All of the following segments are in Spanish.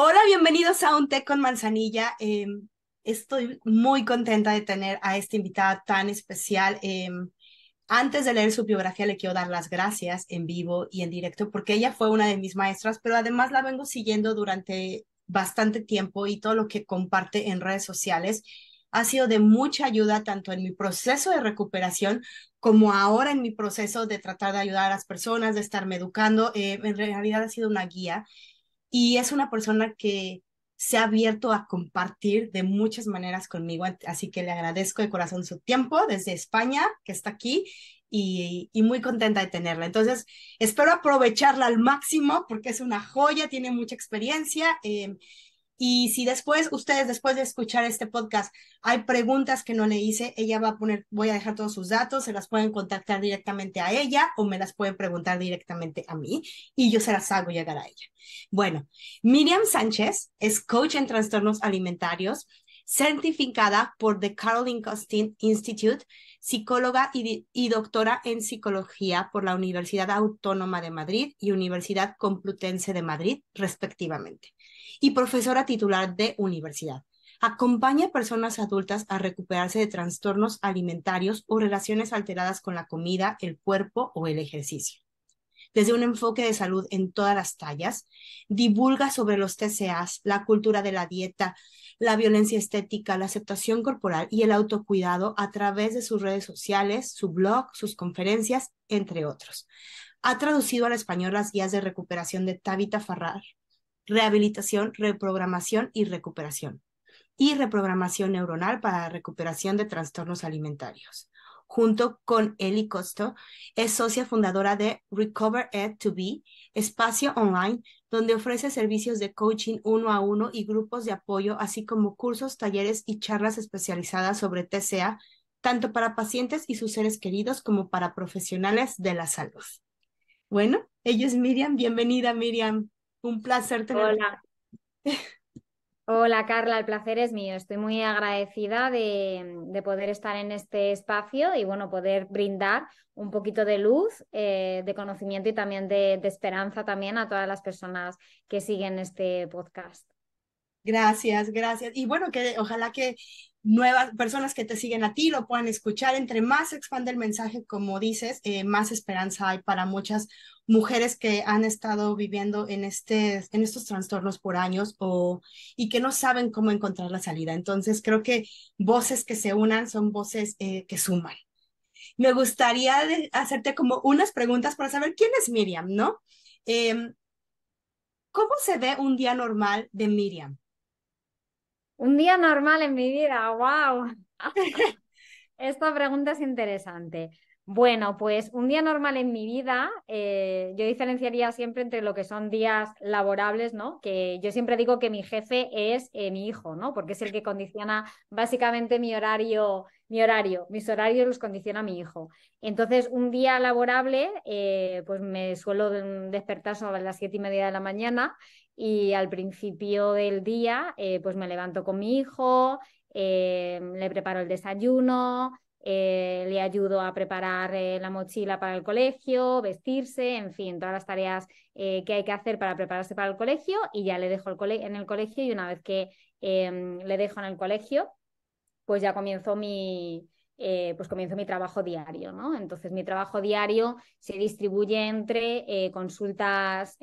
Hola, bienvenidos a Un Té con Manzanilla. Estoy muy contenta de tener a esta invitada tan especial. Antes de leer su biografía, le quiero dar las gracias en vivo y en directo porque ella fue una de mis maestras, pero además la vengo siguiendo durante bastante tiempo y todo lo que comparte en redes sociales ha sido de mucha ayuda tanto en mi proceso de recuperación como ahora en mi proceso de tratar de ayudar a las personas, de estarme educando. En realidad ha sido una guía y es una persona que se ha abierto a compartir de muchas maneras conmigo, así que le agradezco de corazón su tiempo desde España, que está aquí, y muy contenta de tenerla. Entonces, espero aprovecharla al máximo porque es una joya, tiene mucha experiencia. Y si después, ustedes, después de escuchar este podcast, hay preguntas que no le hice, ella va a poner, voy a dejar todos sus datos, se las pueden contactar directamente a ella o me las pueden preguntar directamente a mí y yo se las hago llegar a ella. Bueno, Miriam Sánchez es coach en trastornos alimentarios, certificada por The Caroline Costin Institute, psicóloga y doctora en psicología por la Universidad Autónoma de Madrid y Universidad Complutense de Madrid, respectivamente, y profesora titular de universidad. Acompaña a personas adultas a recuperarse de trastornos alimentarios o relaciones alteradas con la comida, el cuerpo o el ejercicio. Desde un enfoque de salud en todas las tallas, divulga sobre los TCAs, la cultura de la dieta, la violencia estética, la aceptación corporal y el autocuidado a través de sus redes sociales, su blog, sus conferencias, entre otros. Ha traducido al español las guías de recuperación de Tabitha Farrar, rehabilitación, reprogramación y recuperación, y reprogramación neuronal para la recuperación de trastornos alimentarios. Junto con Eli Costo, es socia fundadora de Recover Ed to Be, espacio online donde ofrece servicios de coaching uno a uno y grupos de apoyo, así como cursos, talleres y charlas especializadas sobre TCA, tanto para pacientes y sus seres queridos como para profesionales de la salud. Bueno, ella es Miriam. Bienvenida, Miriam. Un placer tenerte. Hola, hola Carla, el placer es mío. Estoy muy agradecida de poder estar en este espacio y bueno, poder brindar un poquito de luz, de conocimiento y también de esperanza también a todas las personas que siguen este podcast. Gracias, gracias. Y bueno, que ojalá que nuevas personas que te siguen a ti lo puedan escuchar. Entre más se expande el mensaje, como dices, más esperanza hay para muchas mujeres que han estado viviendo en estos trastornos por años y que no saben cómo encontrar la salida. Entonces, creo que voces que se unan son voces que suman. Me gustaría hacerte como unas preguntas para saber quién es Miriam, ¿no? Em, ¿Cómo se ve un día normal de Miriam? Un día normal en mi vida, wow. Esta pregunta es interesante. Bueno, pues un día normal en mi vida, yo diferenciaría siempre entre lo que son días laborables, ¿no? Que yo siempre digo que mi jefe es mi hijo, ¿no? Porque es el que condiciona básicamente mis horarios los condiciona mi hijo. Entonces, un día laborable, pues me suelo despertar sobre las 7:30 de la mañana y al principio del día, pues me levanto con mi hijo, le preparo el desayuno, le ayudo a preparar la mochila para el colegio, vestirse, en fin, todas las tareas que hay que hacer para prepararse para el colegio y ya le dejo en el colegio y una vez que le dejo en el colegio, pues ya comienzo mi trabajo diario, ¿no? Entonces, mi trabajo diario se distribuye entre consultas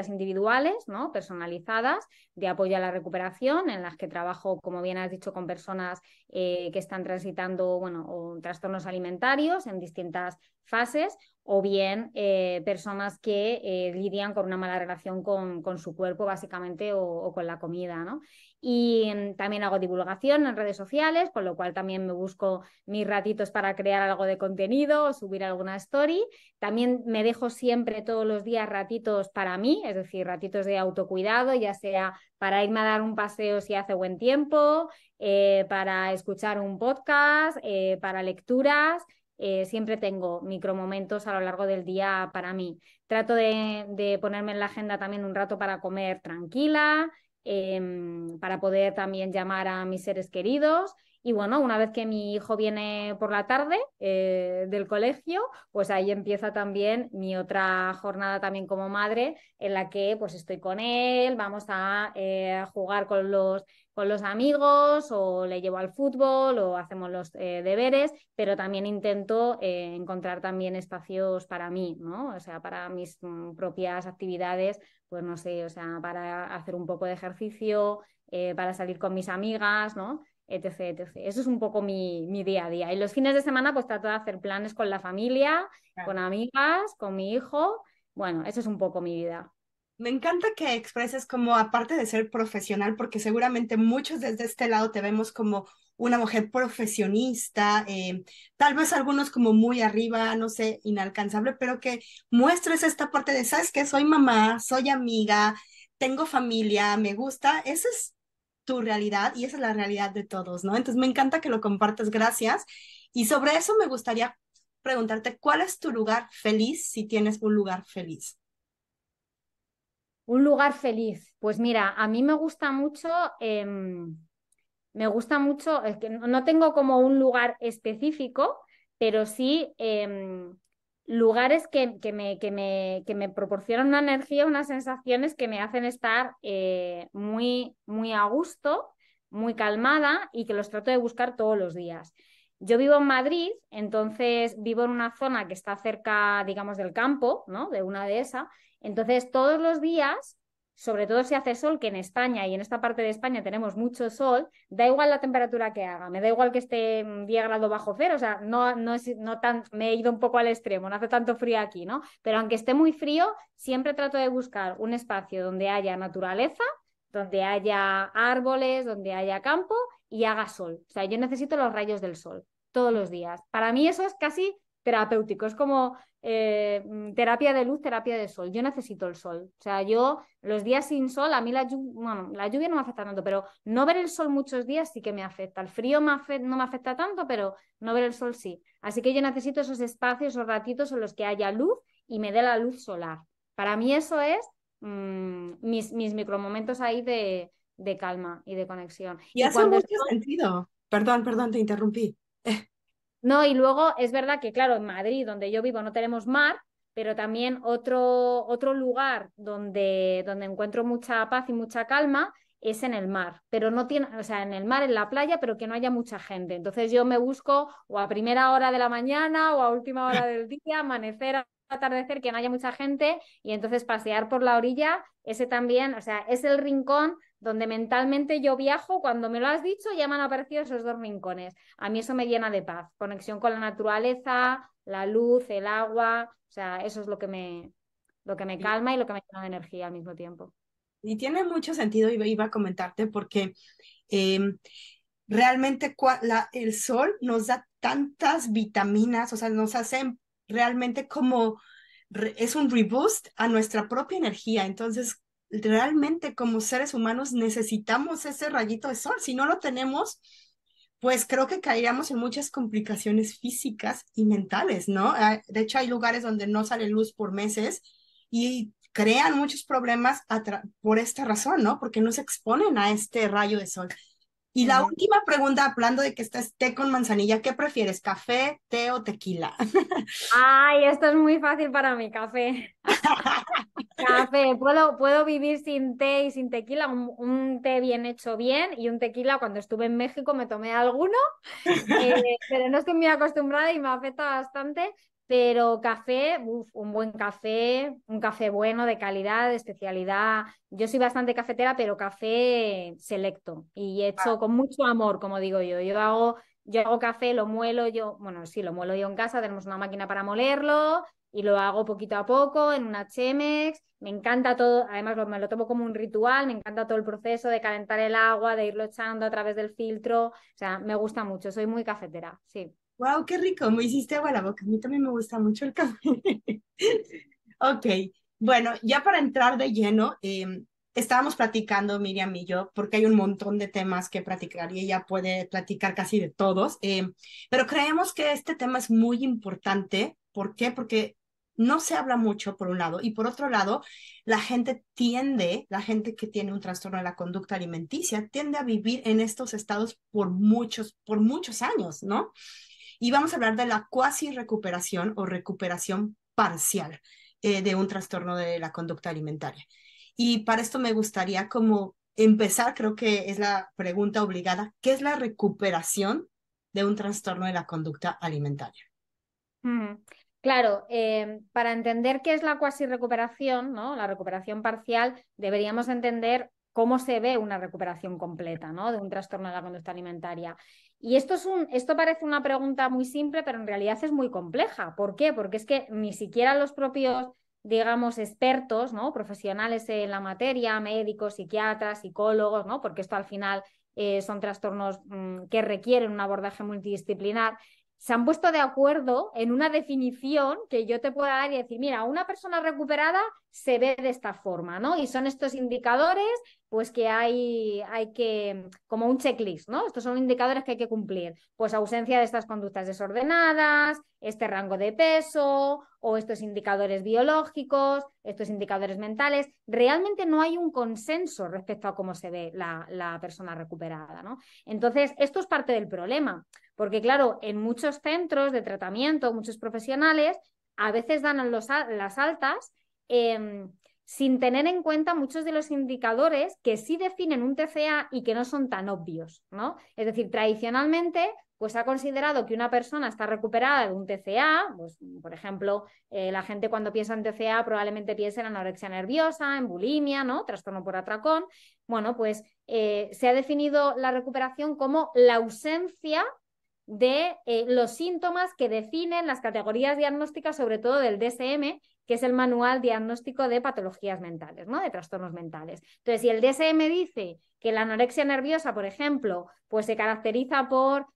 individuales, ¿no? Personalizadas, de apoyo a la recuperación, en las que trabajo, como bien has dicho, con personas que están transitando, bueno, o trastornos alimentarios en distintas fases, o bien personas que lidian con una mala relación con su cuerpo, básicamente, o con la comida, ¿no? Y también hago divulgación en redes sociales, con lo cual también me busco mis ratitos para crear algo de contenido o subir alguna story. También me dejo siempre todos los días ratitos para mí, es decir, ratitos de autocuidado, ya sea para irme a dar un paseo si hace buen tiempo, para escuchar un podcast, para lecturas. Siempre tengo micromomentos a lo largo del día para mí. Trato de ponerme en la agenda también un rato para comer tranquila, para poder también llamar a mis seres queridos Y bueno, una vez que mi hijo viene por la tarde del colegio, pues ahí empieza también mi otra jornada también como madre, en la que pues estoy con él, vamos a jugar con los amigos o le llevo al fútbol o hacemos los deberes, pero también intento encontrar también espacios para mí, ¿no? O sea, para mis propias actividades, pues no sé, o sea, para hacer un poco de ejercicio, para salir con mis amigas, ¿no? Etc, etc. Eso es un poco mi día a día. Y los fines de semana pues trato de hacer planes con la familia, con amigas, con mi hijo. Bueno, eso es un poco mi vida. Me encanta que expreses como, aparte de ser profesional, porque seguramente muchos desde este lado te vemos como una mujer profesionista, tal vez algunos como muy arriba, no sé, inalcanzable, pero que muestres esta parte de, ¿sabes qué? Soy mamá, soy amiga, tengo familia, me gusta. Esa es tu realidad y esa es la realidad de todos, ¿no? Entonces me encanta que lo compartas, gracias. Y sobre eso me gustaría preguntarte, ¿cuál es tu lugar feliz si tienes un lugar feliz? Un lugar feliz. Pues mira, a mí me gusta mucho, es que no tengo como un lugar específico, pero sí lugares que me proporcionan una energía, unas sensaciones que me hacen estar muy, muy a gusto, muy calmada y que los trato de buscar todos los días. Yo vivo en Madrid, entonces vivo en una zona que está cerca, digamos, del campo, ¿no? De una dehesa. Entonces, todos los días, sobre todo si hace sol, que en España y en esta parte de España tenemos mucho sol, da igual la temperatura que haga, me da igual que esté 10 grados bajo cero, o sea, no tan, me he ido un poco al extremo, no hace tanto frío aquí, ¿no? Pero aunque esté muy frío, siempre trato de buscar un espacio donde haya naturaleza, donde haya árboles, donde haya campo y haga sol. O sea, yo necesito los rayos del sol todos los días. Para mí eso es casi terapéutico, es como terapia de luz, terapia de sol. Yo necesito el sol. O sea, yo los días sin sol, a mí bueno, la lluvia no me afecta tanto, pero no ver el sol muchos días sí que me afecta. El frío no me afecta tanto, pero no ver el sol sí. Así que yo necesito esos espacios, esos ratitos en los que haya luz y me dé la luz solar. Para mí eso es mis micromomentos ahí de calma y de conexión. Y Y hace cuando mucho estoy sentido. Perdón, perdón, te interrumpí. No, y luego es verdad que, claro, en Madrid, donde yo vivo, no tenemos mar, pero también otro lugar donde encuentro mucha paz y mucha calma es en el mar, pero no tiene, o sea, en el mar, en la playa, pero que no haya mucha gente. Entonces yo me busco o a primera hora de la mañana o a última hora del día, amanecer, atardecer, que no haya mucha gente y entonces pasear por la orilla, ese también, o sea, es el rincón donde mentalmente yo viajo. Cuando me lo has dicho, ya me han aparecido esos dos rincones. A mí eso me llena de paz, conexión con la naturaleza, la luz, el agua, o sea, eso es lo que me Y, calma y lo que me llena de energía al mismo tiempo. y tiene mucho sentido, iba a comentarte, porque eh, realmente el sol nos da tantas vitaminas, o sea, nos hace realmente como, es un reboost a nuestra propia energía. Entonces, realmente como seres humanos necesitamos ese rayito de sol. Si no lo tenemos, pues creo que caeríamos en muchas complicaciones físicas y mentales, ¿no? De hecho, hay lugares donde no sale luz por meses y crean muchos problemas por esta razón, ¿no? Porque no se exponen a este rayo de sol. Y la Ujú. última pregunta, hablando de que estás té con manzanilla, ¿qué prefieres, café, té o tequila? Ay, esto es muy fácil para mí, café. Café, puedo vivir sin té y sin tequila, un té bien hecho bien y un tequila cuando estuve en México me tomé alguno. Eh, pero no estoy muy acostumbrada y me afecta bastante. Pero café, uf, un café bueno, de calidad, de especialidad. Yo soy bastante cafetera, pero café selecto y hecho con mucho amor, como digo yo. Yo hago café, lo muelo yo, bueno, sí, lo muelo yo en casa, tenemos una máquina para molerlo y lo hago poquito a poco en una Chemex. Me encanta todo, además me lo tomo como un ritual, me encanta todo el proceso de calentar el agua, de irlo echando a través del filtro. O sea, me gusta mucho, soy muy cafetera, sí. Wow, qué rico, me hiciste agua a la boca. A mí también me gusta mucho el café. Ok, bueno, ya para entrar de lleno, estábamos platicando Miriam y yo, porque hay un montón de temas que platicar y ella puede platicar casi de todos, pero creemos que este tema es muy importante. ¿Por qué? Porque no se habla mucho por un lado y por otro lado, la gente que tiene un trastorno de la conducta alimenticia tiende a vivir en estos estados por muchos años, ¿no? Y vamos a hablar de la cuasi recuperación o recuperación parcial de un trastorno de la conducta alimentaria. Y para esto me gustaría como empezar, creo que es la pregunta obligada, ¿qué es la recuperación de un trastorno de la conducta alimentaria? Mm. Claro, para entender qué es la cuasi recuperación, ¿no? La recuperación parcial, deberíamos entender cómo se ve una recuperación completa, ¿no? De un trastorno de la conducta alimentaria. Y esto parece una pregunta muy simple, pero en realidad es muy compleja. ¿Por qué? Porque es que ni siquiera los propios, digamos, expertos, ¿no? Profesionales en la materia, médicos, psiquiatras, psicólogos, ¿no? Porque esto al final son trastornos que requieren un abordaje multidisciplinar, se han puesto de acuerdo en una definición que yo te pueda dar y decir, mira, una persona recuperada se ve de esta forma, ¿no? Y son estos indicadores, pues que hay que, como un checklist, ¿no? Estos son indicadores que hay que cumplir. Pues ausencia de estas conductas desordenadas, este rango de peso, o estos indicadores biológicos, estos indicadores mentales. Realmente no hay un consenso respecto a cómo se ve la persona recuperada, ¿no? Entonces, esto es parte del problema. Porque claro, en muchos centros de tratamiento, muchos profesionales a veces dan las altas sin tener en cuenta muchos de los indicadores que sí definen un TCA y que no son tan obvios, ¿no? Es decir, tradicionalmente pues ha considerado que una persona está recuperada de un TCA, pues, por ejemplo, la gente cuando piensa en TCA probablemente piensa en anorexia nerviosa, en bulimia, ¿no? Trastorno por atracón. Bueno, pues se ha definido la recuperación como la ausencia de los síntomas que definen las categorías diagnósticas, sobre todo del DSM, que es el Manual Diagnóstico de Patologías Mentales, ¿no? De trastornos mentales. Entonces, si el DSM dice que la anorexia nerviosa, por ejemplo, pues se caracteriza por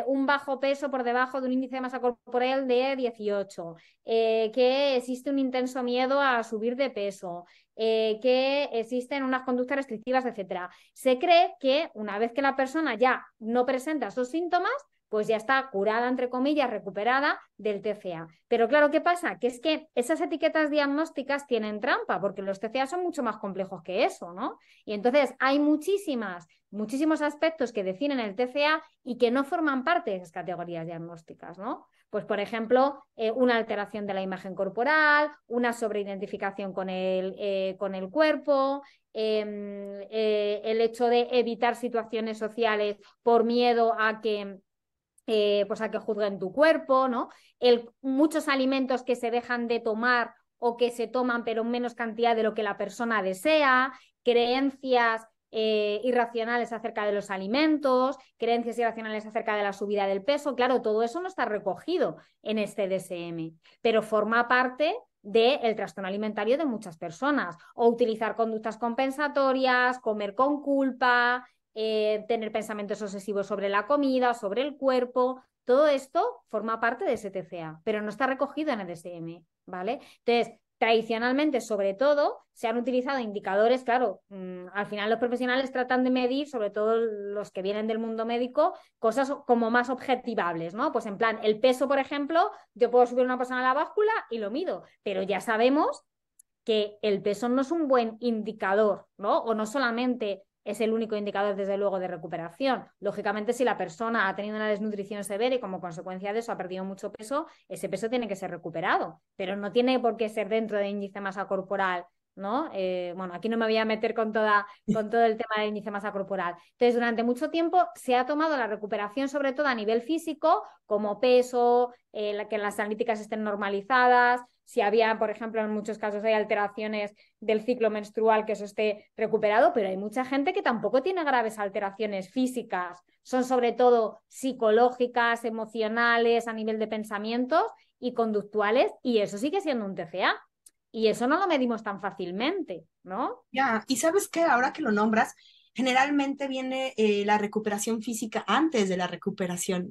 un bajo peso por debajo de un índice de masa corporal de 18, que existe un intenso miedo a subir de peso, que existen unas conductas restrictivas, etcétera. Se cree que una vez que la persona ya no presenta esos síntomas, pues ya está curada, entre comillas, recuperada del TCA. Pero claro, ¿qué pasa? Que es que esas etiquetas diagnósticas tienen trampa, porque los TCA son mucho más complejos que eso, ¿no? Y entonces hay muchísimos aspectos que definen el TCA y que no forman parte de esas categorías diagnósticas, ¿no? Pues, por ejemplo, una alteración de la imagen corporal, una sobreidentificación con el cuerpo, el hecho de evitar situaciones sociales por miedo a que pues a que juzguen tu cuerpo, ¿no? Muchos alimentos que se dejan de tomar o que se toman pero en menos cantidad de lo que la persona desea, creencias irracionales acerca de los alimentos, creencias irracionales acerca de la subida del peso. Claro, todo eso no está recogido en este DSM, pero forma parte del trastorno alimentario de muchas personas. O utilizar conductas compensatorias, comer con culpa, tener pensamientos obsesivos sobre la comida, sobre el cuerpo. Todo esto forma parte de ese TCA, pero no está recogido en el DSM, ¿vale? Entonces, tradicionalmente, sobre todo, se han utilizado indicadores, claro, al final los profesionales tratan de medir, sobre todo los que vienen del mundo médico, cosas como más objetivables, ¿no? Pues en plan, el peso, por ejemplo, yo puedo subir a una persona a la báscula y lo mido, pero ya sabemos que el peso no es un buen indicador, ¿no? O no solamente es el único indicador, desde luego, de recuperación. Lógicamente, si la persona ha tenido una desnutrición severa y como consecuencia de eso ha perdido mucho peso, ese peso tiene que ser recuperado, pero no tiene por qué ser dentro de índice de masa corporal, ¿no? Bueno, aquí no me voy a meter con todo el tema del índice de masa corporal. Entonces, durante mucho tiempo se ha tomado la recuperación, sobre todo a nivel físico, como peso, que las analíticas estén normalizadas, si había, por ejemplo, en muchos casos hay alteraciones del ciclo menstrual, que eso esté recuperado, pero hay mucha gente que tampoco tiene graves alteraciones físicas, son sobre todo psicológicas, emocionales, a nivel de pensamientos y conductuales, y eso sigue siendo un TCA. Y eso no lo medimos tan fácilmente, ¿no? Ya, y sabes que ahora que lo nombras, generalmente viene la recuperación física antes de la recuperación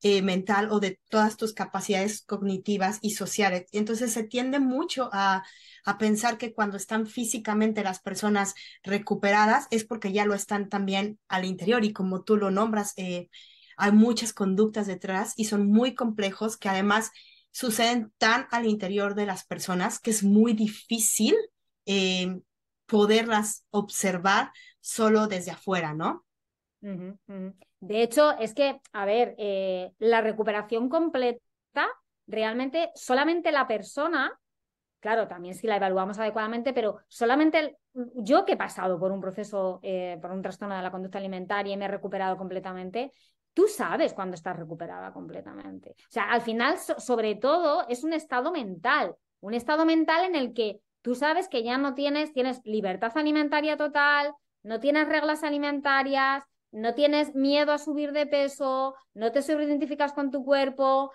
mental o de todas tus capacidades cognitivas y sociales. Entonces se tiende mucho a pensar que cuando están físicamente las personas recuperadas es porque ya lo están también al interior y como tú lo nombras, hay muchas conductas detrás y son muy complejos que además suceden tan al interior de las personas que es muy difícil eh, poderlas observar solo desde afuera, ¿no? Ujú, ujú. De hecho, es que, a ver, la recuperación completa, realmente solamente la persona, claro, también si la evaluamos adecuadamente, pero solamente yo que he pasado por un proceso, por un trastorno de la conducta alimentaria y me he recuperado completamente, tú sabes cuando estás recuperada completamente. O sea, al final, sobre todo, es un estado mental en el que tú sabes que ya no tienes libertad alimentaria total, no tienes reglas alimentarias, no tienes miedo a subir de peso, no te sobreidentificas con tu cuerpo,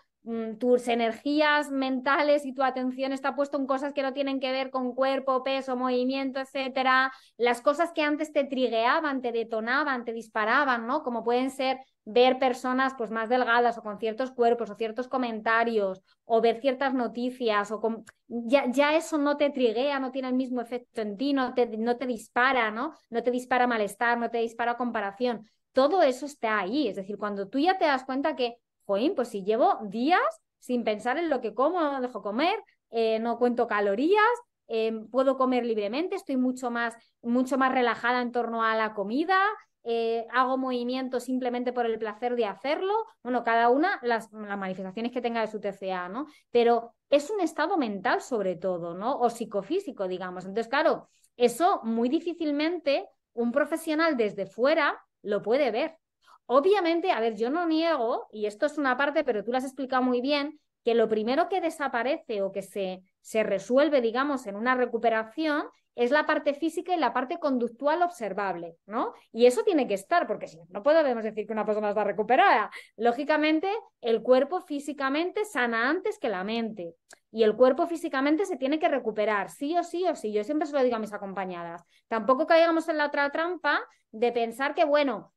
tus energías mentales y tu atención está puesto en cosas que no tienen que ver con cuerpo, peso, movimiento, etcétera. Las cosas que antes te trigueaban, te detonaban, te disparaban, ¿no? Como pueden ser ver personas pues más delgadas o con ciertos cuerpos o ciertos comentarios o ver ciertas noticias o ya eso no te triguea, no tiene el mismo efecto en ti, no te dispara, ¿no? No te dispara malestar, no te dispara comparación. Todo eso está ahí, es decir, cuando tú ya te das cuenta que joder, pues si llevo días sin pensar en lo que como, no dejo comer, no cuento calorías, puedo comer libremente, estoy mucho más relajada en torno a la comida, hago movimientos simplemente por el placer de hacerlo. Bueno, cada una las manifestaciones que tenga de su TCA, ¿no? Pero es un estado mental sobre todo, ¿no? O psicofísico, digamos. Entonces, claro, eso muy difícilmente un profesional desde fuera lo puede ver. Obviamente, a ver, yo no niego, y esto es una parte, pero tú lo has explicado muy bien, que lo primero que desaparece o que se resuelve, digamos, en una recuperación es la parte física y la parte conductual observable, ¿no? Y eso tiene que estar, porque si no, no podemos decir que una persona está recuperada. Lógicamente, el cuerpo físicamente sana antes que la mente. Y el cuerpo físicamente se tiene que recuperar, sí o sí o sí. Yo siempre se lo digo a mis acompañadas. Tampoco caigamos en la otra trampa de pensar que, bueno,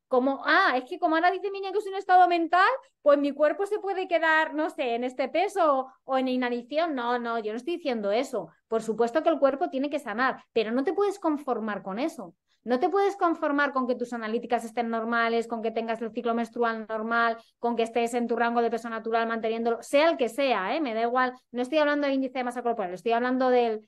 es que como ahora dice Miña que es un estado mental, pues mi cuerpo se puede quedar, no sé, en este peso o en inanición. No, no, yo no estoy diciendo eso. Por supuesto que el cuerpo tiene que sanar, pero no te puedes conformar con eso. No te puedes conformar con que tus analíticas estén normales, con que tengas el ciclo menstrual normal, con que estés en tu rango de peso natural manteniéndolo, sea el que sea, me da igual. No estoy hablando de índice de masa corporal, estoy hablando del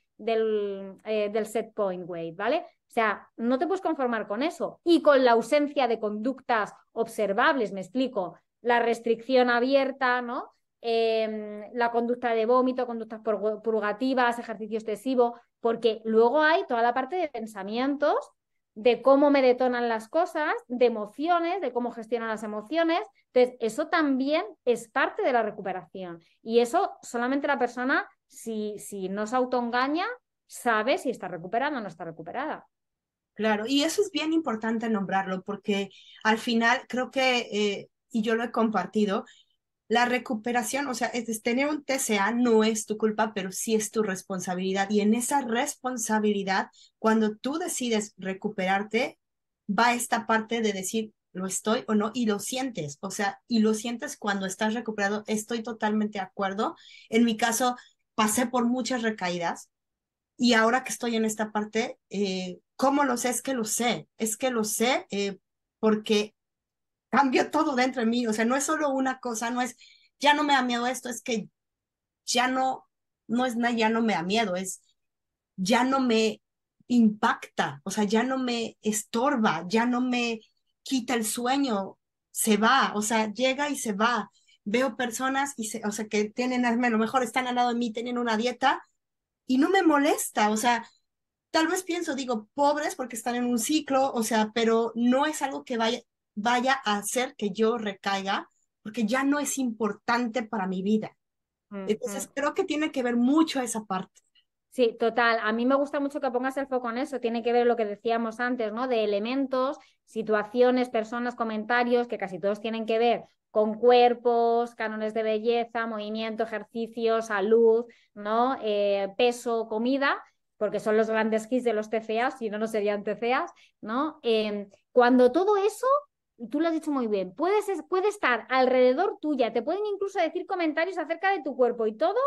set point weight, ¿vale? O sea, no te puedes conformar con eso. Y con la ausencia de conductas observables, me explico, la restricción abierta, ¿no? La conducta de vómito, conductas purgativas, ejercicio excesivo, porque luego hay toda la parte de pensamientos, de cómo me detonan las cosas, de emociones, de cómo gestiono las emociones. Entonces, eso también es parte de la recuperación. Y eso solamente la persona, si no se autoengaña, sabe si está recuperada o no está recuperada. Claro, y eso es bien importante nombrarlo porque al final creo que, y yo lo he compartido, la recuperación, o sea, tener un TCA no es tu culpa, pero sí es tu responsabilidad. Y en esa responsabilidad, cuando tú decides recuperarte, va esta parte de decir, lo estoy o no, y lo sientes, o sea, y lo sientes cuando estás recuperado. Estoy totalmente de acuerdo. En mi caso, pasé por muchas recaídas y ahora que estoy en esta parte, ¿cómo lo sé? Es que lo sé porque cambió todo dentro de mí, o sea, no es solo una cosa, no es, ya no me da miedo esto, es que ya no, no es nada, ya no me da miedo, es, ya no me impacta, o sea, ya no me estorba, ya no me quita el sueño, se va, o sea, llega y se va. Veo personas o sea, que tienen, a lo mejor están al lado de mí, tienen una dieta y no me molesta, o sea, tal vez pienso, digo, pobres porque están en un ciclo, o sea, pero no es algo que vaya a hacer que yo recaiga, porque ya no es importante para mi vida. Mm, Entonces, mm. creo que tiene que ver mucho esa parte. Sí, total. A mí me gusta mucho que pongas el foco en eso. Tiene que ver lo que decíamos antes, ¿no? De elementos, situaciones, personas, comentarios, que casi todos tienen que ver con cuerpos, cánones de belleza, movimiento, ejercicio, salud, ¿no? Peso, comida, porque son los grandes hits de los TCAs, si no, no serían TCAs, ¿no? Cuando todo eso, tú lo has dicho muy bien, puede estar alrededor tuya, te pueden incluso decir comentarios acerca de tu cuerpo y todo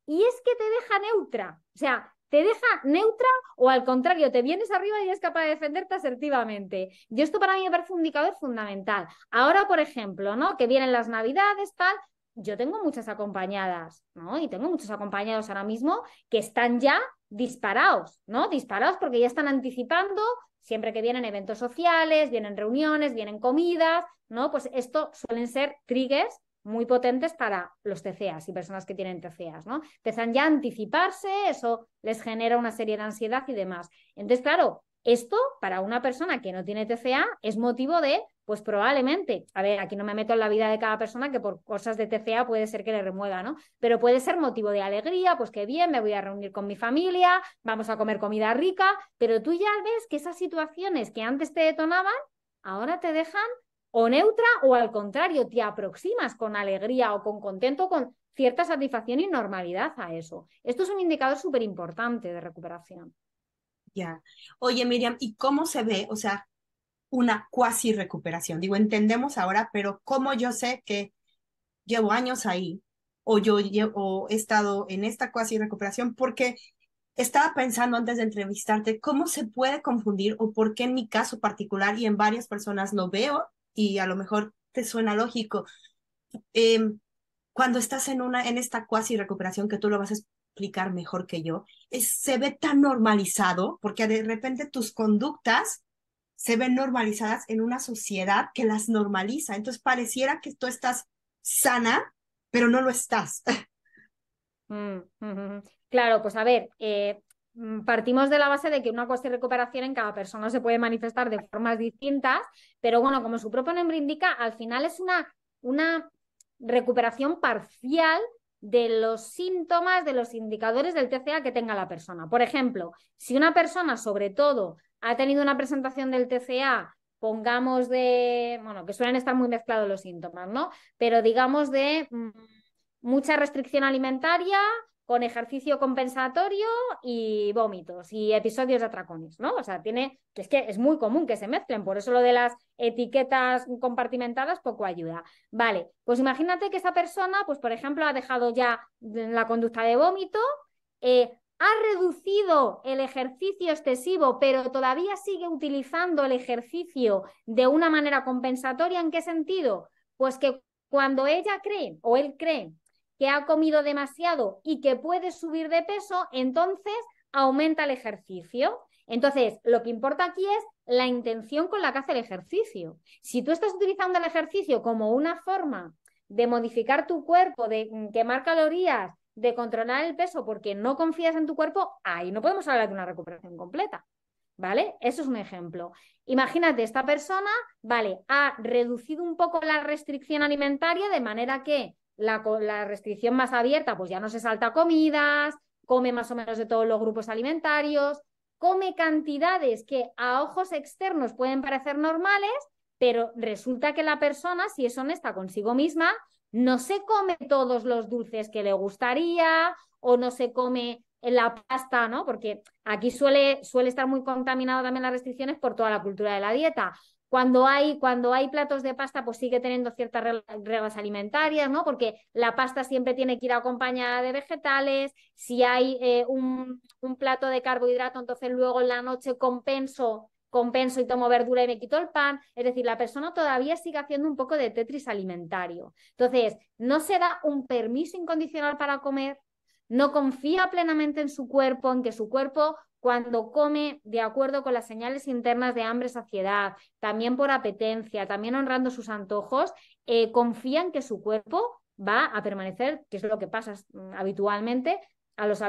y es que te deja neutra. O sea, te deja neutra o al contrario, te vienes arriba y eres capaz de defenderte asertivamente. Y esto para mí me parece un indicador fundamental. Ahora, por ejemplo, ¿no? Que vienen las navidades, tal. yo tengo muchas acompañadas, ¿no? Y tengo muchos acompañados ahora mismo que están ya disparados, ¿no? Disparados porque ya están anticipando, siempre que vienen eventos sociales, vienen reuniones, vienen comidas, ¿no? Pues esto suelen ser triggers muy potentes para los TCAs y personas que tienen TCAs, ¿no? Empiezan ya a anticiparse, eso les genera una serie de ansiedad y demás. Entonces, claro, esto para una persona que no tiene TCA es motivo de, pues probablemente, a ver, aquí no me meto en la vida de cada persona que por cosas de TCA puede ser que le remueva, ¿no? Pero puede ser motivo de alegría, pues qué bien, me voy a reunir con mi familia, vamos a comer comida rica, pero tú ya ves que esas situaciones que antes te detonaban, ahora te dejan o neutra o al contrario, te aproximas con alegría o con contento, con cierta satisfacción y normalidad a eso. Esto es un indicador súper importante de recuperación. Ya. Oye, Miriam, ¿y cómo se ve, o sea, una cuasi recuperación? Digo, entendemos ahora, pero ¿cómo yo sé que llevo años ahí o he estado en esta cuasi recuperación? Porque estaba pensando antes de entrevistarte, ¿cómo se puede confundir o por qué en mi caso particular y en varias personas lo veo y a lo mejor te suena lógico? Em, Cuando estás en esta cuasi recuperación, que tú lo vas a explicar mejor que yo, se ve tan normalizado porque de repente tus conductas se ven normalizadas en una sociedad que las normaliza. Entonces pareciera que tú estás sana, pero no lo estás. Mm, Claro, pues a ver, partimos de la base de que una cuestión de recuperación en cada persona se puede manifestar de formas distintas, pero bueno, como su propio nombre indica, al final es una recuperación parcial de los síntomas, de los indicadores del TCA que tenga la persona. Por ejemplo, si una persona, sobre todo, ha tenido una presentación del TCA, pongamos de, bueno, que suelen estar muy mezclados los síntomas, ¿no? Pero digamos de mucha restricción alimentaria con ejercicio compensatorio y vómitos y episodios de atracones, ¿no? O sea, es que es muy común que se mezclen, por eso lo de las etiquetas compartimentadas poco ayuda. Vale, pues imagínate que esa persona, pues por ejemplo, ha dejado ya la conducta de vómito, ha reducido el ejercicio excesivo, pero todavía sigue utilizando el ejercicio de una manera compensatoria. ¿En qué sentido? Pues que cuando ella cree o él cree que ha comido demasiado y que puede subir de peso, entonces aumenta el ejercicio. Entonces, lo que importa aquí es la intención con la que hace el ejercicio. Si tú estás utilizando el ejercicio como una forma de modificar tu cuerpo, de quemar calorías, de controlar el peso porque no confías en tu cuerpo, ahí no podemos hablar de una recuperación completa. ¿Vale? Eso es un ejemplo. Imagínate, esta persona, vale, ha reducido un poco la restricción alimentaria de manera que la restricción más abierta, pues ya no se salta comidas, come más o menos de todos los grupos alimentarios, come cantidades que a ojos externos pueden parecer normales, pero resulta que la persona, si es honesta consigo misma, no se come todos los dulces que le gustaría o no se come la pasta, ¿no? Porque aquí suele estar muy contaminado también las restricciones por toda la cultura de la dieta. Cuando hay platos de pasta, pues sigue teniendo ciertas reglas alimentarias, ¿no? Porque la pasta siempre tiene que ir acompañada de vegetales. Si hay un plato de carbohidrato, entonces luego en la noche compenso y tomo verdura y me quito el pan. Es decir, la persona todavía sigue haciendo un poco de tetris alimentario. Entonces, no se da un permiso incondicional para comer, no confía plenamente en su cuerpo, en que su cuerpo cuando come de acuerdo con las señales internas de hambre, saciedad, también por apetencia, también honrando sus antojos, confía en que su cuerpo va a permanecer, que es lo que pasa habitualmente a los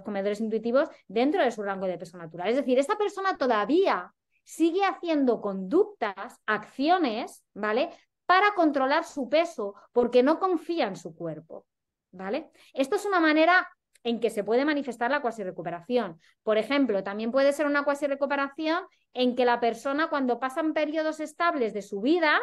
comedores intuitivos dentro de su rango de peso natural. Es decir, esta persona todavía sigue haciendo conductas, acciones, ¿vale? Para controlar su peso, porque no confía en su cuerpo. ¿Vale? Esto es una manera en que se puede manifestar la cuasi recuperación. Por ejemplo, también puede ser una cuasi recuperación en que la persona cuando pasan periodos estables de su vida,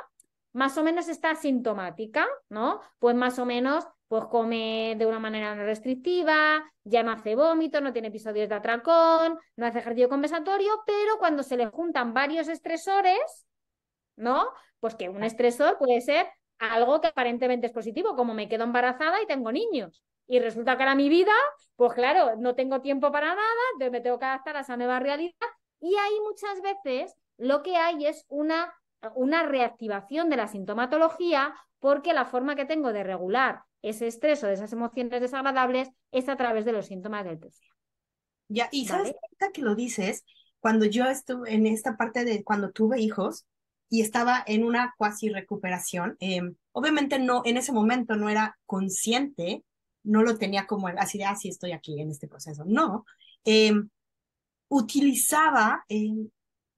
más o menos está asintomática, ¿no? Pues más o menos pues come de una manera no restrictiva, ya no hace vómito, no tiene episodios de atracón, no hace ejercicio compensatorio, pero cuando se le juntan varios estresores, ¿no? Pues que un estresor puede ser algo que aparentemente es positivo, como me quedo embarazada y tengo niños. Y resulta que ahora mi vida, pues claro, no tengo tiempo para nada, entonces me tengo que adaptar a esa nueva realidad. Y ahí muchas veces lo que hay es una reactivación de la sintomatología porque la forma que tengo de regular ese estrés o de esas emociones desagradables es a través de los síntomas del TCA. Ya, y sabes, ¿Vale? ahorita que lo dices, cuando yo estuve en esta parte de cuando tuve hijos y estaba en una cuasi recuperación, obviamente no, en ese momento no era consciente, no lo tenía como así de, sí, estoy aquí en este proceso. No, em, utilizaba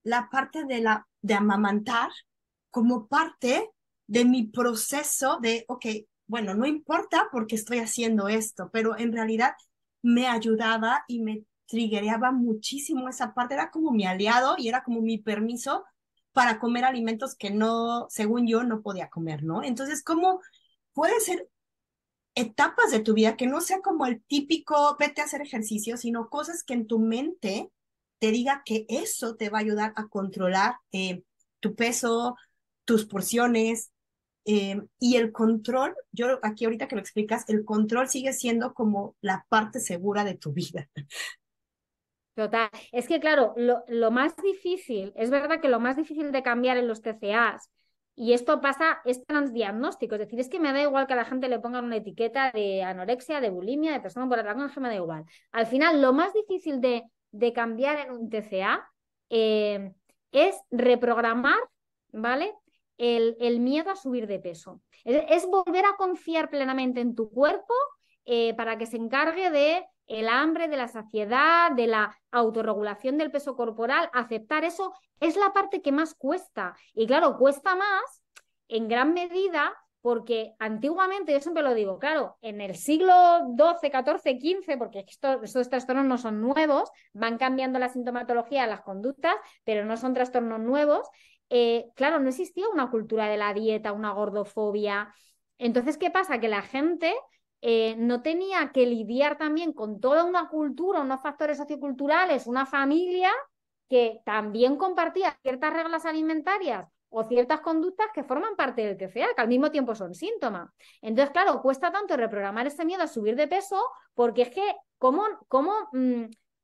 la parte de amamantar como parte de mi proceso de, ok, bueno, no importa porque estoy haciendo esto, pero en realidad me ayudaba y me triggereaba muchísimo esa parte, era como mi aliado y era como mi permiso para comer alimentos que no, según yo, no podía comer, ¿no? Entonces, ¿cómo puede ser etapas de tu vida que no sea como el típico vete a hacer ejercicio, sino cosas que en tu mente te diga que eso te va a ayudar a controlar tu peso, tus porciones y el control? Yo aquí ahorita que lo explicas, el control sigue siendo como la parte segura de tu vida. Total. Es que, claro, lo más difícil, es verdad que lo más difícil de cambiar en los TCAs, y esto pasa, es transdiagnóstico, es decir, es que me da igual que a la gente le pongan una etiqueta de anorexia, de bulimia, de trastorno por atracón, que me da igual. Al final, lo más difícil de cambiar en un TCA es reprogramar, ¿vale? El miedo a subir de peso. Es volver a confiar plenamente en tu cuerpo para que se encargue de el hambre, de la saciedad, de la autorregulación del peso corporal. Aceptar eso es la parte que más cuesta. Y claro, cuesta más en gran medida porque antiguamente, yo siempre lo digo, claro, en el siglo XII, XIV, XV, porque estos trastornos no son nuevos, van cambiando la sintomatología, las conductas, pero no son trastornos nuevos. Claro, no existía una cultura de la dieta, una gordofobia. Entonces, ¿qué pasa? Que la gente no tenía que lidiar también con toda una cultura, unos factores socioculturales, una familia que también compartía ciertas reglas alimentarias o ciertas conductas que forman parte del TCA, que al mismo tiempo son síntomas. Entonces, claro, cuesta tanto reprogramar ese miedo a subir de peso porque es que, ¿cómo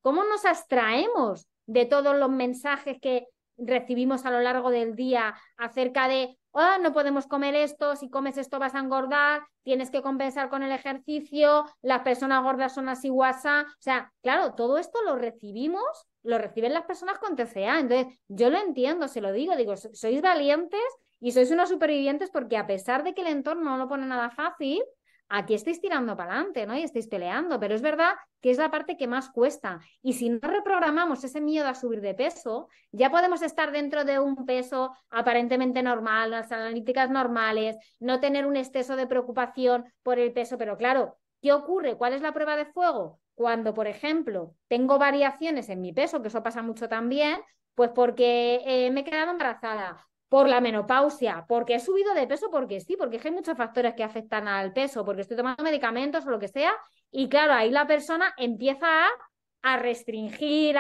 nos abstraemos de todos los mensajes que recibimos a lo largo del día acerca de oh, no podemos comer esto, si comes esto vas a engordar, tienes que compensar con el ejercicio, las personas gordas son así guasa? O sea, claro, todo esto lo recibimos, lo reciben las personas con TCA. Entonces, yo lo entiendo, se lo digo, sois valientes y sois unos supervivientes porque a pesar de que el entorno no lo pone nada fácil, aquí estáis tirando para adelante, ¿no? Y estáis peleando, pero es verdad que es la parte que más cuesta. Y si no reprogramamos ese miedo a subir de peso, ya podemos estar dentro de un peso aparentemente normal, las analíticas normales, no tener un exceso de preocupación por el peso, pero claro, ¿qué ocurre? ¿Cuál es la prueba de fuego? Cuando, por ejemplo, tengo variaciones en mi peso, que eso pasa mucho también, pues porque me he quedado embarazada, por la menopausia, porque he subido de peso, porque sí, porque hay muchos factores que afectan al peso, porque estoy tomando medicamentos o lo que sea, y claro, ahí la persona empieza a restringir,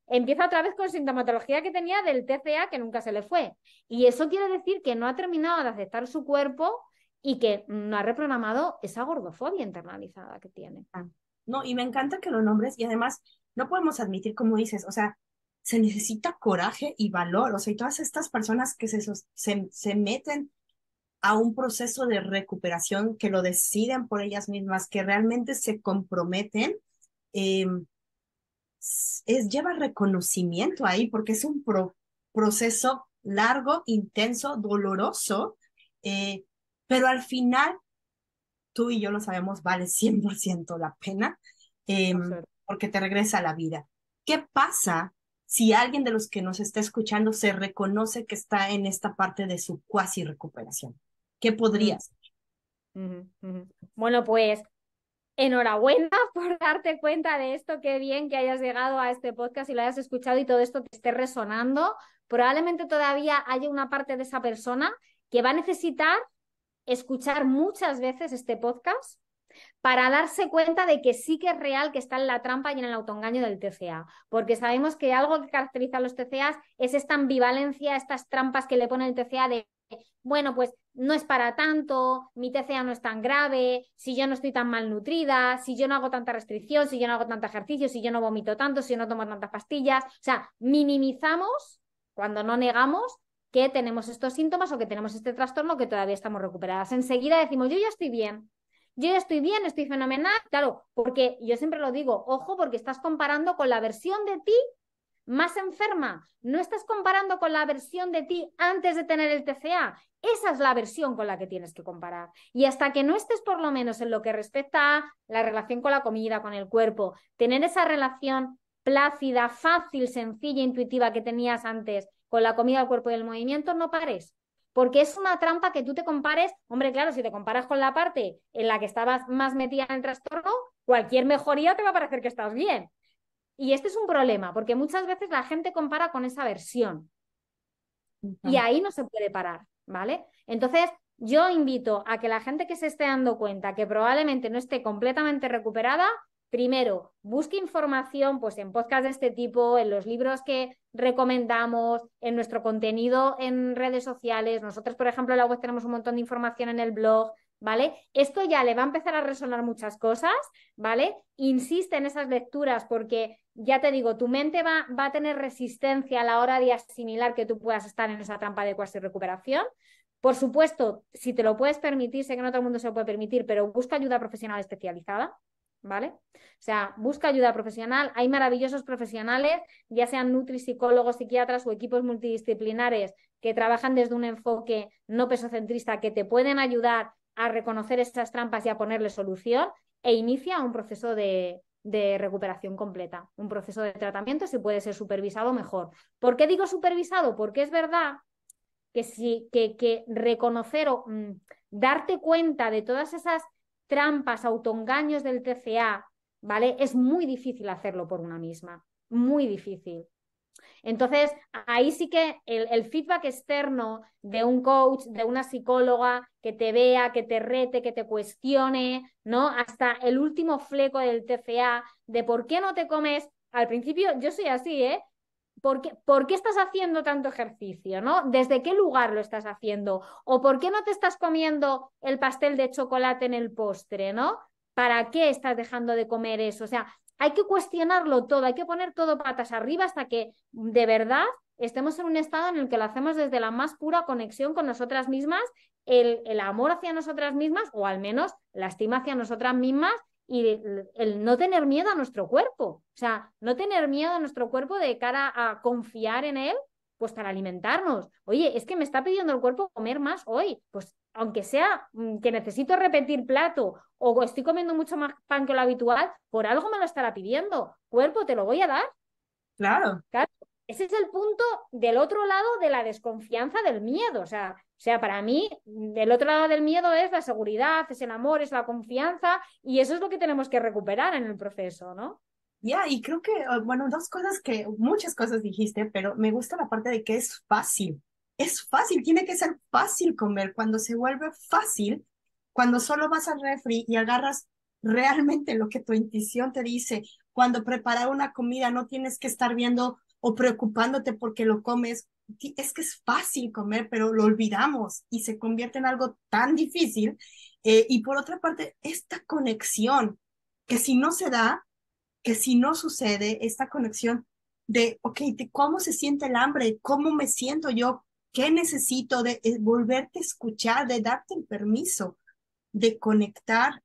empieza otra vez con sintomatología que tenía del TCA que nunca se le fue. Y eso quiere decir que no ha terminado de aceptar su cuerpo y que no ha reprogramado esa gordofobia internalizada que tiene. No, y me encanta que lo nombres y además no podemos admitir, como dices, o sea, se necesita coraje y valor, o sea, y todas estas personas que se meten a un proceso de recuperación, que lo deciden por ellas mismas, que realmente se comprometen, eh, lleva reconocimiento ahí, porque es un proceso largo, intenso, doloroso, eh, pero al final, tú y yo lo sabemos, vale 100% la pena, eh, porque te regresa a la vida. ¿Qué pasa si alguien de los que nos está escuchando se reconoce que está en esta parte de su cuasi recuperación? ¿Qué Mm. podrías? Bueno, pues enhorabuena por darte cuenta de esto. Qué bien que hayas llegado a este podcast y lo hayas escuchado y todo esto te esté resonando. Probablemente todavía haya una parte de esa persona que va a necesitar escuchar muchas veces este podcast para darse cuenta de que sí que es real que está en la trampa y en el autoengaño del TCA, porque sabemos que algo que caracteriza a los TCAs es esta ambivalencia, estas trampas que le pone el TCA de, bueno, pues no es para tanto, mi TCA no es tan grave, si yo no estoy tan malnutrida, si yo no hago tanta restricción, si yo no hago tanto ejercicio, si yo no vomito tanto, si yo no tomo tantas pastillas, o sea, minimizamos cuando no negamos que tenemos estos síntomas o que tenemos este trastorno que todavía estamos recuperadas. Enseguida decimos, yo ya estoy bien, estoy fenomenal, claro, porque yo siempre lo digo, ojo, porque estás comparando con la versión de ti más enferma. No estás comparando con la versión de ti antes de tener el TCA. Esa es la versión con la que tienes que comparar. Y hasta que no estés por lo menos en lo que respecta a la relación con la comida, con el cuerpo, tener esa relación plácida, fácil, sencilla, intuitiva que tenías antes con la comida, el cuerpo y el movimiento, no pares. Porque es una trampa que tú te compares, hombre, claro, si te comparas con la parte en la que estabas más metida en el trastorno, cualquier mejoría te va a parecer que estás bien. Y este es un problema, porque muchas veces la gente compara con esa versión y ahí no se puede parar, ¿vale? Entonces, yo invito a que la gente que se esté dando cuenta que probablemente no esté completamente recuperada, primero, busque información pues, en podcasts de este tipo, en los libros que recomendamos, en nuestro contenido en redes sociales. Nosotros, por ejemplo, en la web tenemos un montón de información en el blog, ¿vale? Esto ya le va a empezar a resonar muchas cosas, ¿vale? Insiste en esas lecturas porque, ya te digo, tu mente va a tener resistencia a la hora de asimilar que tú puedas estar en esa trampa de cuasi recuperación. Por supuesto, si te lo puedes permitir, sé que no todo el mundo se lo puede permitir, pero busca ayuda profesional especializada, ¿vale? O sea, busca ayuda profesional. Hay maravillosos profesionales, ya sean psicólogos, psiquiatras o equipos multidisciplinares que trabajan desde un enfoque no pesocentrista que te pueden ayudar a reconocer esas trampas y a ponerle solución e inicia un proceso de recuperación completa, un proceso de tratamiento, si puede ser supervisado mejor. ¿Por qué digo supervisado? Porque es verdad que reconocer o darte cuenta de todas esas trampas, autoengaños del TCA, ¿vale? Es muy difícil hacerlo por una misma, muy difícil. Entonces, ahí sí que el feedback externo de un coach, de una psicóloga que te vea, que te rete, que te cuestione, ¿no? Hasta el último fleco del TCA, de por qué no te comes. Al principio, yo soy así, ¿eh? ¿Por qué estás haciendo tanto ejercicio, ¿no? ¿Desde qué lugar lo estás haciendo? ¿O por qué no te estás comiendo el pastel de chocolate en el postre, ¿no? ¿Para qué estás dejando de comer eso? O sea, hay que cuestionarlo todo, hay que poner todo patas arriba hasta que de verdad estemos en un estado en el que lo hacemos desde la más pura conexión con nosotras mismas, el amor hacia nosotras mismas, o al menos la estima hacia nosotras mismas, y el no tener miedo a nuestro cuerpo. O sea, no tener miedo a nuestro cuerpo de cara a confiar en él, pues para alimentarnos. Oye, es que me está pidiendo el cuerpo comer más hoy. Pues aunque sea que necesito repetir plato o estoy comiendo mucho más pan que lo habitual, por algo me lo estará pidiendo. Cuerpo, te lo voy a dar. Claro. Claro, ese es el punto del otro lado de la desconfianza del miedo. O sea, para mí, del otro lado del miedo es la seguridad, es el amor, es la confianza, y eso es lo que tenemos que recuperar en el proceso, ¿no? Ya, y creo que, bueno, muchas cosas dijiste, pero me gusta la parte de que es fácil. Es fácil, tiene que ser fácil comer. Cuando se vuelve fácil, cuando solo vas al refri y agarras realmente lo que tu intuición te dice, cuando preparar una comida no tienes que estar viendo o preocupándote porque lo comes. Es que es fácil comer, pero lo olvidamos y se convierte en algo tan difícil. Y por otra parte, esta conexión, que si no se da, que si no sucede esta conexión de, ok, de cómo se siente el hambre, cómo me siento yo, qué necesito de volverte a escuchar, de darte el permiso de conectar,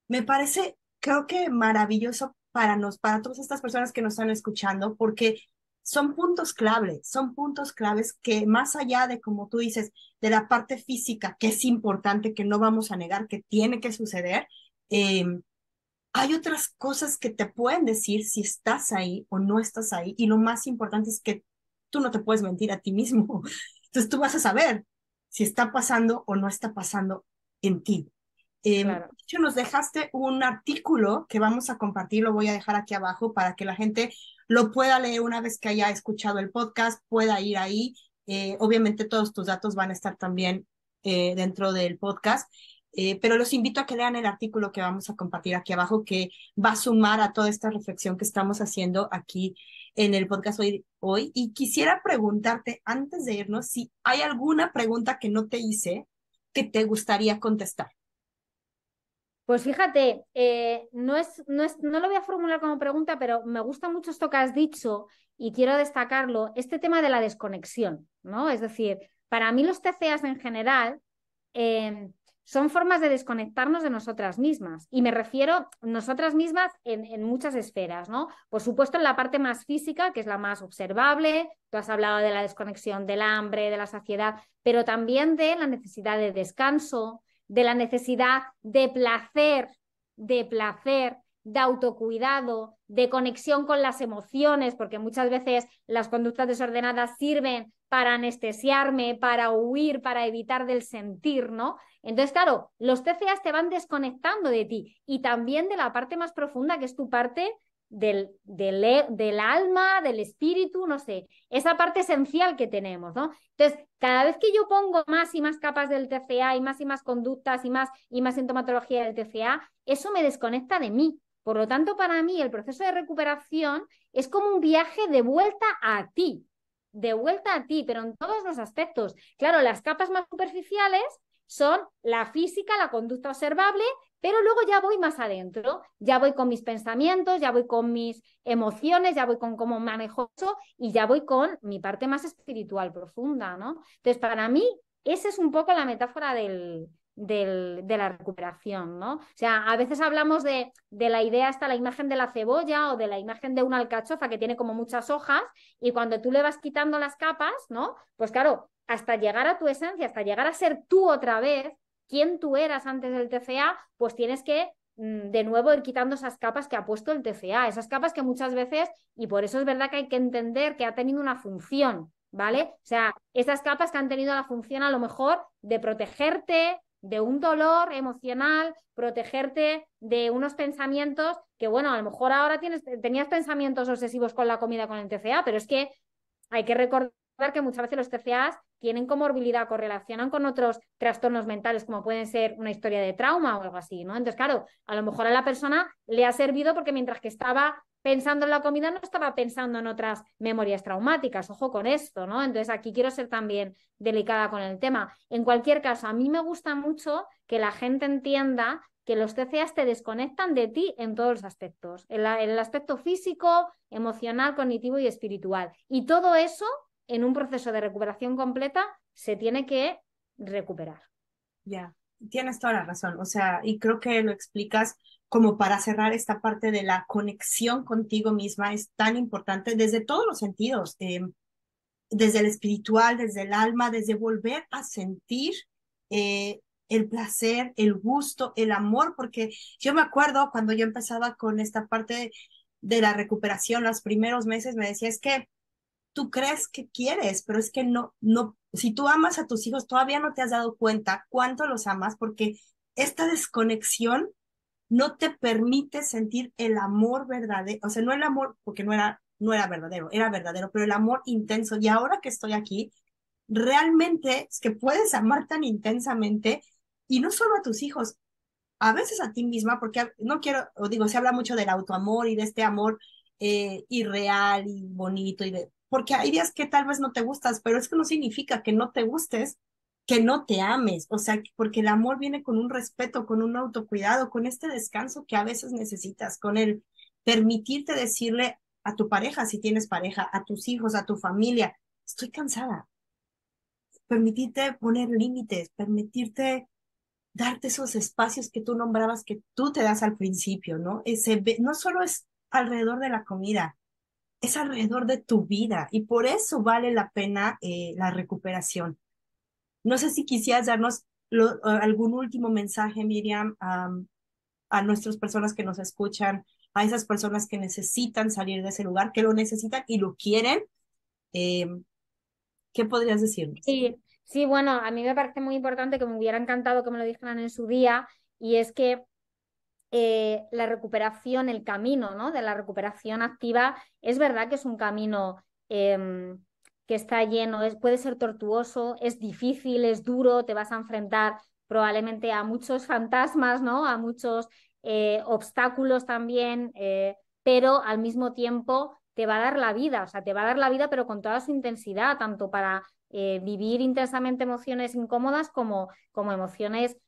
me parece, creo que maravilloso para todas estas personas que nos están escuchando, porque son puntos claves que más allá de, como tú dices, de la parte física, que es importante, que no vamos a negar que tiene que suceder, eh, hay otras cosas que te pueden decir si estás ahí o no estás ahí. Y lo más importante es que tú no te puedes mentir a ti mismo. Entonces tú vas a saber si está pasando o no está pasando en ti. De Claro. hecho, nos dejaste un artículo que vamos a compartir, lo voy a dejar aquí abajo para que la gente lo pueda leer una vez que haya escuchado el podcast, pueda ir ahí. Obviamente todos tus datos van a estar también dentro del podcast. Pero los invito a que lean el artículo que vamos a compartir aquí abajo, que va a sumar a toda esta reflexión que estamos haciendo aquí en el podcast hoy. Y quisiera preguntarte, antes de irnos, si hay alguna pregunta que no te hice que te gustaría contestar. Pues fíjate, no lo voy a formular como pregunta, pero me gusta mucho esto que has dicho y quiero destacarlo, este tema de la desconexión, ¿no? Es decir, para mí los TCAs en general eh, son formas de desconectarnos de nosotras mismas. Y me refiero nosotras mismas en muchas esferas, ¿no? Por supuesto, en la parte más física, que es la más observable, tú has hablado de la desconexión del hambre, de la saciedad, pero también de la necesidad de descanso, de la necesidad de placer, de autocuidado, de conexión con las emociones, porque muchas veces las conductas desordenadas sirven para anestesiarme, para huir, para evitar del sentir, ¿no? Entonces, claro, los TCAs te van desconectando de ti y también de la parte más profunda, que es tu parte del alma, del espíritu, no sé, esa parte esencial que tenemos, ¿no? Entonces, cada vez que yo pongo más y más capas del TCA y más conductas y más sintomatología del TCA, eso me desconecta de mí. Por lo tanto, para mí el proceso de recuperación es como un viaje de vuelta a ti, pero en todos los aspectos. Claro, las capas más superficiales son la física, la conducta observable, pero luego ya voy más adentro, ya voy con mis pensamientos, ya voy con mis emociones, ya voy con cómo manejo eso y ya voy con mi parte más espiritual profunda, ¿no? Entonces, para mí, esa es un poco la metáfora de la recuperación, ¿no? O sea, a veces hablamos de la idea hasta la imagen de la cebolla o de la imagen de una alcachofa que tiene como muchas hojas y cuando tú le vas quitando las capas, ¿no? Pues claro, hasta llegar a tu esencia, hasta llegar a ser tú otra vez, quien tú eras antes del TCA, pues tienes que de nuevo ir quitando esas capas que ha puesto el TCA, esas capas que muchas veces, y por eso es verdad que hay que entender que ha tenido una función, ¿vale? O sea, esas capas que han tenido la función a lo mejor de protegerte de un dolor emocional, protegerte de unos pensamientos que, bueno, a lo mejor ahora tenías pensamientos obsesivos con la comida con el TCA, pero es que hay que recordar que muchas veces los TCAs tienen comorbilidad, correlacionan con otros trastornos mentales, como pueden ser una historia de trauma o algo así, ¿no? Entonces, claro, a lo mejor a la persona le ha servido porque mientras que estaba pensando en la comida no estaba pensando en otras memorias traumáticas, ojo con esto, ¿no? Entonces, aquí quiero ser también delicada con el tema. En cualquier caso, a mí me gusta mucho que la gente entienda que los TCAs te desconectan de ti en todos los aspectos, en el aspecto físico, emocional, cognitivo y espiritual. Y todo eso en un proceso de recuperación completa se tiene que recuperar. Ya, tienes toda la razón. O sea, y creo que lo explicas como para cerrar esta parte de la conexión contigo misma es tan importante desde todos los sentidos, desde el espiritual, desde el alma, desde volver a sentir el placer, el gusto, el amor, porque yo me acuerdo cuando yo empezaba con esta parte de la recuperación, los primeros meses me decía, es que tú crees que quieres, pero es que no, si tú amas a tus hijos, todavía no te has dado cuenta cuánto los amas, porque esta desconexión no te permite sentir el amor verdadero, o sea, no el amor, porque no era verdadero, era verdadero, pero el amor intenso. Y ahora que estoy aquí, realmente es que puedes amar tan intensamente y no solo a tus hijos, a veces a ti misma, porque no quiero, o digo, se habla mucho del autoamor y de este amor irreal y bonito, porque hay días que tal vez no te gustas, pero es que no significa que no te gustes, que no te ames, o sea, porque el amor viene con un respeto, con un autocuidado, con este descanso que a veces necesitas, con el permitirte decirle a tu pareja, si tienes pareja, a tus hijos, a tu familia, estoy cansada, permitirte poner límites, permitirte darte esos espacios que tú nombrabas que tú te das al principio, ¿no? No solo es alrededor de la comida, es alrededor de tu vida y por eso vale la pena la recuperación. No sé si quisieras darnos algún último mensaje, Miriam, a nuestras personas que nos escuchan, a esas personas que necesitan salir de ese lugar, que lo necesitan y lo quieren. eh, ¿Qué podrías decirnos? Sí, sí, bueno, a mí me parece muy importante que me hubiera encantado que me lo dijeran en su día y es que la recuperación, el camino, ¿no? De la recuperación activa, es verdad que es un camino que está lleno, puede ser tortuoso, es difícil, es duro, te vas a enfrentar probablemente a muchos fantasmas, ¿no? A muchos obstáculos también, pero al mismo tiempo te va a dar la vida, o sea, te va a dar la vida, pero con toda su intensidad, tanto para vivir intensamente emociones incómodas como emociones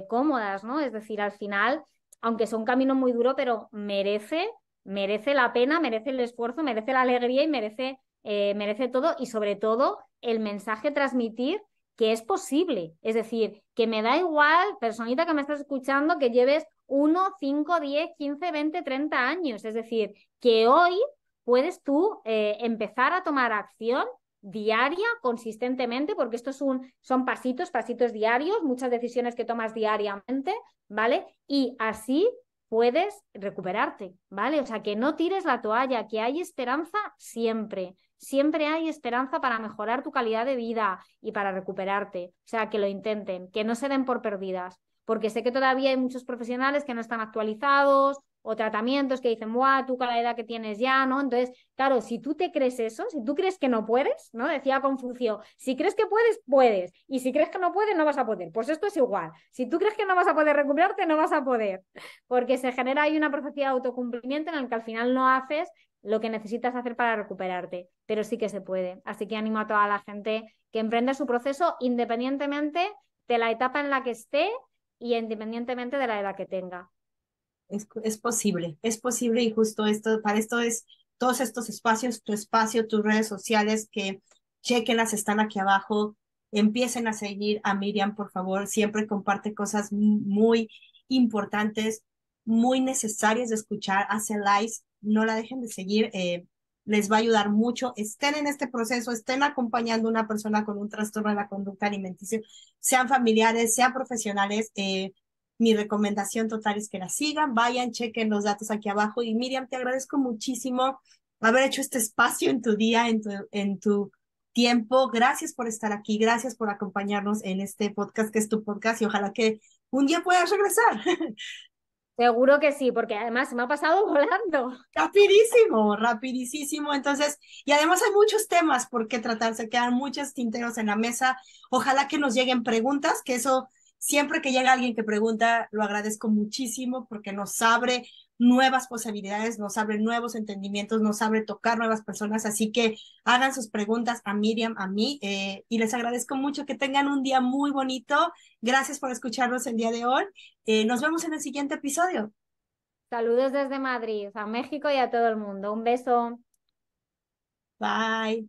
cómodas, ¿no? Es decir, al final, aunque sea un camino muy duro, pero merece la pena, merece el esfuerzo, merece la alegría y merece todo y sobre todo el mensaje transmitir que es posible. Es decir, que me da igual, personita que me estás escuchando, que lleves 1, 5, 10, 15, 20, 30 años. Es decir, que hoy puedes tú empezar a tomar acción diaria, consistentemente, porque son pasitos diarios, muchas decisiones que tomas diariamente, ¿vale? Y así puedes recuperarte, ¿vale? O sea, que no tires la toalla, que hay esperanza siempre. Siempre hay esperanza para mejorar tu calidad de vida y para recuperarte. O sea, que lo intenten, que no se den por perdidas, porque sé que todavía hay muchos profesionales que no están actualizados o tratamientos que dicen, ¡buah, tú con la edad que tienes ya!, ¿no? Entonces, claro, si tú te crees eso, si tú crees que no puedes, ¿no? Decía Confucio, si crees que puedes, puedes. Y si crees que no puedes, no vas a poder. Pues esto es igual. Si tú crees que no vas a poder recuperarte, no vas a poder. Porque se genera ahí una profecía de autocumplimiento en el que al final no haces lo que necesitas hacer para recuperarte. Pero sí que se puede. Así que animo a toda la gente que emprenda su proceso independientemente de la etapa en la que esté y independientemente de la edad que tenga. Es posible y justo esto, para esto es todos estos espacios, tu espacio, tus redes sociales, que chequenlas, están aquí abajo, empiecen a seguir a Miriam, por favor, siempre comparte cosas muy importantes, muy necesarias de escuchar, hace lives, no la dejen de seguir, les va a ayudar mucho, estén en este proceso, estén acompañando a una persona con un trastorno de la conducta alimenticia, sean familiares, sean profesionales, mi recomendación total es que la sigan, vayan, chequen los datos aquí abajo. Y Miriam, te agradezco muchísimo haber hecho este espacio en tu día, en tu tiempo. Gracias por estar aquí, gracias por acompañarnos en este podcast que es tu podcast y ojalá que un día puedas regresar. Seguro que sí, porque además se me ha pasado volando. Rapidísimo, rapidísimo. Entonces, y además hay muchos temas por qué tratar, se quedan muchos tinteros en la mesa. Ojalá que nos lleguen preguntas, que eso, siempre que llega alguien que pregunta, lo agradezco muchísimo porque nos abre nuevas posibilidades, nos abre nuevos entendimientos, nos abre tocar nuevas personas. Así que hagan sus preguntas a Miriam, a mí, y les agradezco mucho que tengan un día muy bonito. Gracias por escucharnos el día de hoy. Nos vemos en el siguiente episodio. Saludos desde Madrid, a México y a todo el mundo. Un beso. Bye.